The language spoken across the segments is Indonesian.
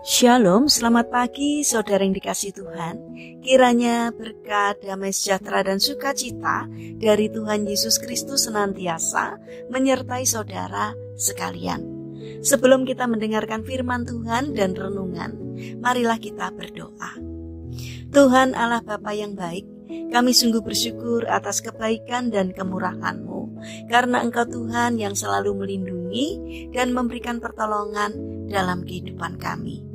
Shalom, selamat pagi saudara yang dikasihi Tuhan. Kiranya berkat, damai sejahtera dan sukacita dari Tuhan Yesus Kristus senantiasa menyertai saudara sekalian. Sebelum kita mendengarkan firman Tuhan dan renungan, marilah kita berdoa. Tuhan Allah Bapa yang baik, kami sungguh bersyukur atas kebaikan dan kemurahan-Mu, karena Engkau Tuhan yang selalu melindungi dan memberikan pertolongan dalam kehidupan kami.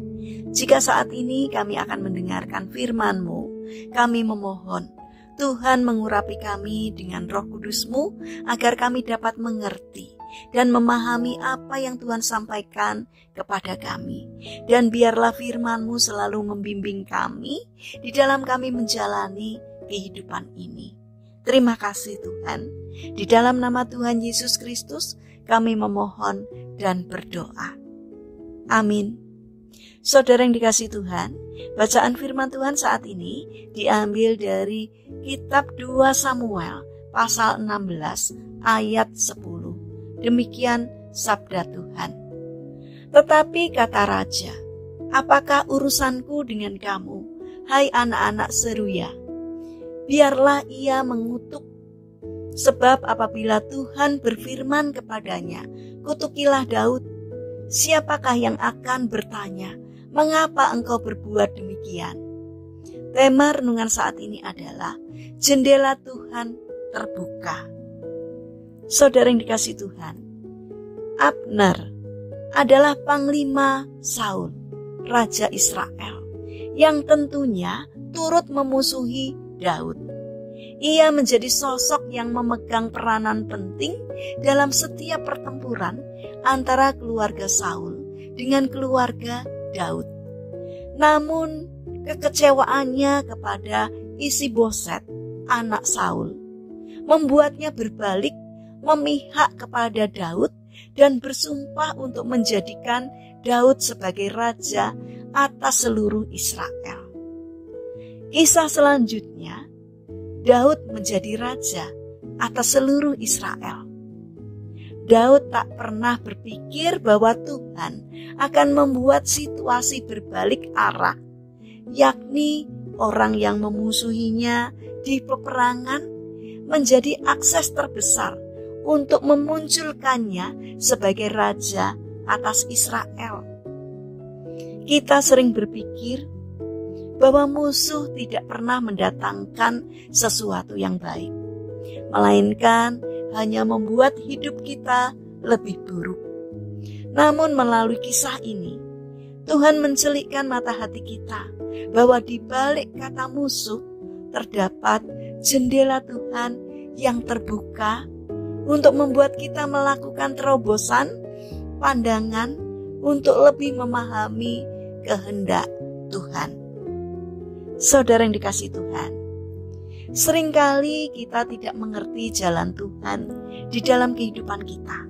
Jika saat ini kami akan mendengarkan firman-Mu, kami memohon Tuhan mengurapi kami dengan Roh Kudus-Mu agar kami dapat mengerti dan memahami apa yang Tuhan sampaikan kepada kami. Dan biarlah firman-Mu selalu membimbing kami di dalam kami menjalani kehidupan ini. Terima kasih Tuhan. Di dalam nama Tuhan Yesus Kristus kami memohon dan berdoa. Amin. Saudara yang dikasihi Tuhan, bacaan firman Tuhan saat ini diambil dari kitab 2 Samuel pasal 16 ayat 10. Demikian sabda Tuhan. Tetapi kata raja, apakah urusanku dengan kamu, hai anak-anak Seruya? Biarlah ia mengutuk, sebab apabila Tuhan berfirman kepadanya, kutukilah Daud, siapakah yang akan bertanya, mengapa engkau berbuat demikian? Tema renungan saat ini adalah jendela Tuhan terbuka. Saudara yang dikasihi Tuhan, Abner adalah panglima Saul, raja Israel, yang tentunya turut memusuhi Daud. Ia menjadi sosok yang memegang peranan penting dalam setiap pertempuran antara keluarga Saul dengan keluarga Daud. Namun kekecewaannya kepada Isiboset, anak Saul, membuatnya berbalik memihak kepada Daud dan bersumpah untuk menjadikan Daud sebagai raja atas seluruh Israel. Kisah selanjutnya, Daud menjadi raja atas seluruh Israel. Daud tak pernah berpikir bahwa Tuhan akan membuat situasi berbalik arah, yakni orang yang memusuhinya di peperangan menjadi akses terbesar untuk memunculkannya sebagai raja atas Israel. Kita sering berpikir bahwa musuh tidak pernah mendatangkan sesuatu yang baik, melainkan hanya membuat hidup kita lebih buruk. Namun melalui kisah ini, Tuhan mencelikkan mata hati kita bahwa di balik kata musuh terdapat jendela Tuhan yang terbuka untuk membuat kita melakukan terobosan pandangan untuk lebih memahami kehendak Tuhan. Saudara yang dikasihi Tuhan, seringkali kita tidak mengerti jalan Tuhan di dalam kehidupan kita.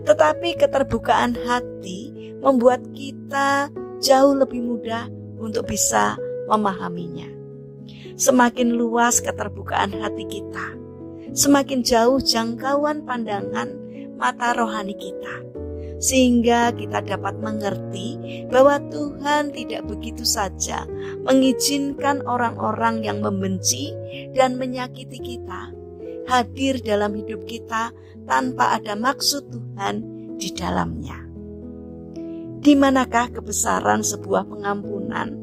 Tetapi keterbukaan hati membuat kita jauh lebih mudah untuk bisa memahaminya. Semakin luas keterbukaan hati kita, semakin jauh jangkauan pandangan mata rohani kita, sehingga kita dapat mengerti bahwa Tuhan tidak begitu saja mengizinkan orang-orang yang membenci dan menyakiti kita hadir dalam hidup kita tanpa ada maksud Tuhan di dalamnya. Di manakah kebesaran sebuah pengampunan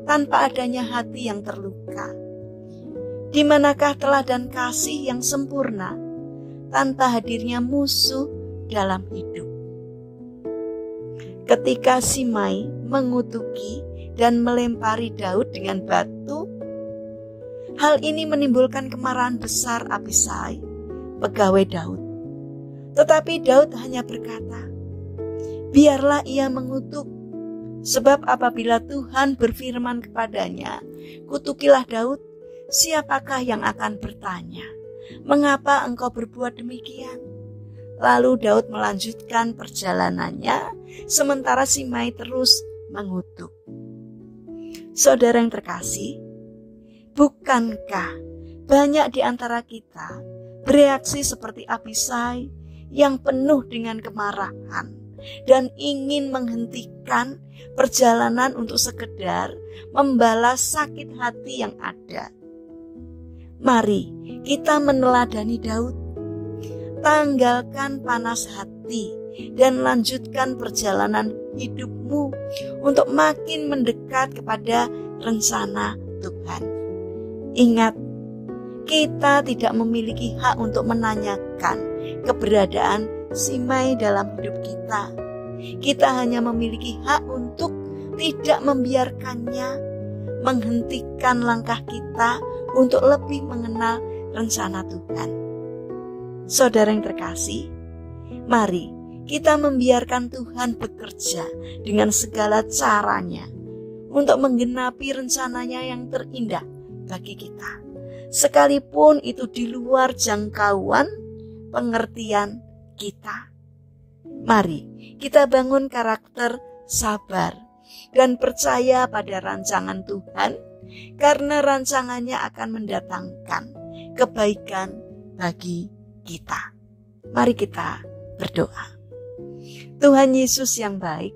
tanpa adanya hati yang terluka? Di manakah teladan kasih yang sempurna tanpa hadirnya musuh dalam hidup? Ketika Simei mengutuki dan melempari Daud dengan batu, hal ini menimbulkan kemarahan besar Abisai, pegawai Daud. Tetapi Daud hanya berkata, biarlah ia mengutuk, sebab apabila Tuhan berfirman kepadanya, kutukilah Daud, siapakah yang akan bertanya, mengapa engkau berbuat demikian? Lalu Daud melanjutkan perjalanannya, sementara Simei terus mengutuk. Saudara yang terkasih, bukankah banyak di antara kita bereaksi seperti Abisai yang penuh dengan kemarahan dan ingin menghentikan perjalanan untuk sekedar membalas sakit hati yang ada. Mari kita meneladani Daud. Tanggalkan panas hati dan lanjutkan perjalanan hidupmu untuk makin mendekat kepada rencana Tuhan. Ingat, kita tidak memiliki hak untuk menanyakan keberadaan Simei dalam hidup kita. Kita hanya memiliki hak untuk tidak membiarkannya menghentikan langkah kita untuk lebih mengenal rencana Tuhan. Saudara yang terkasih, mari kita membiarkan Tuhan bekerja dengan segala caranya untuk menggenapi rencananya yang terindah bagi kita, sekalipun itu di luar jangkauan pengertian kita. Mari kita bangun karakter sabar dan percaya pada rancangan Tuhan, karena rancangannya akan mendatangkan kebaikan bagi kita. Mari kita berdoa. Tuhan Yesus yang baik,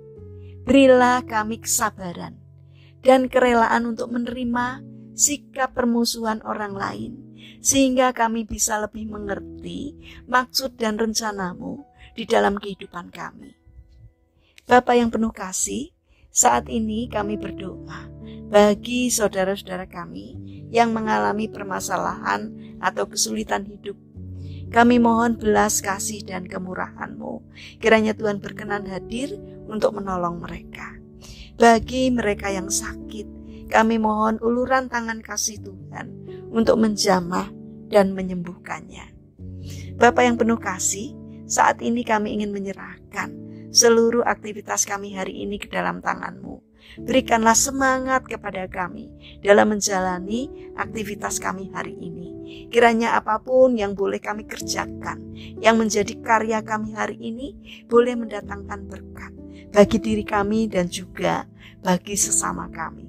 berilah kami kesabaran dan kerelaan untuk menerima sikap permusuhan orang lain, sehingga kami bisa lebih mengerti maksud dan rencanamu di dalam kehidupan kami. Bapa yang penuh kasih, saat ini kami berdoa bagi saudara-saudara kami yang mengalami permasalahan atau kesulitan hidup. Kami mohon belas kasih dan kemurahan-Mu. Kiranya Tuhan berkenan hadir untuk menolong mereka. Bagi mereka yang sakit, kami mohon uluran tangan kasih Tuhan untuk menjamah dan menyembuhkannya. Bapa yang penuh kasih, saat ini kami ingin menyerahkan seluruh aktivitas kami hari ini ke dalam tangan-Mu. Berikanlah semangat kepada kami dalam menjalani aktivitas kami hari ini. Kiranya apapun yang boleh kami kerjakan, yang menjadi karya kami hari ini, boleh mendatangkan berkat bagi diri kami dan juga bagi sesama kami.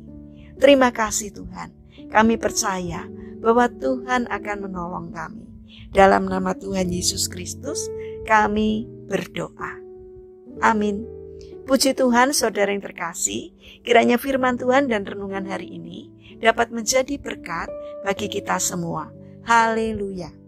Terima kasih Tuhan, kami percaya bahwa Tuhan akan menolong kami. Dalam nama Tuhan Yesus Kristus kami berdoa. Amin. Puji Tuhan, saudara yang terkasih, kiranya firman Tuhan dan renungan hari ini dapat menjadi berkat bagi kita semua. Haleluya.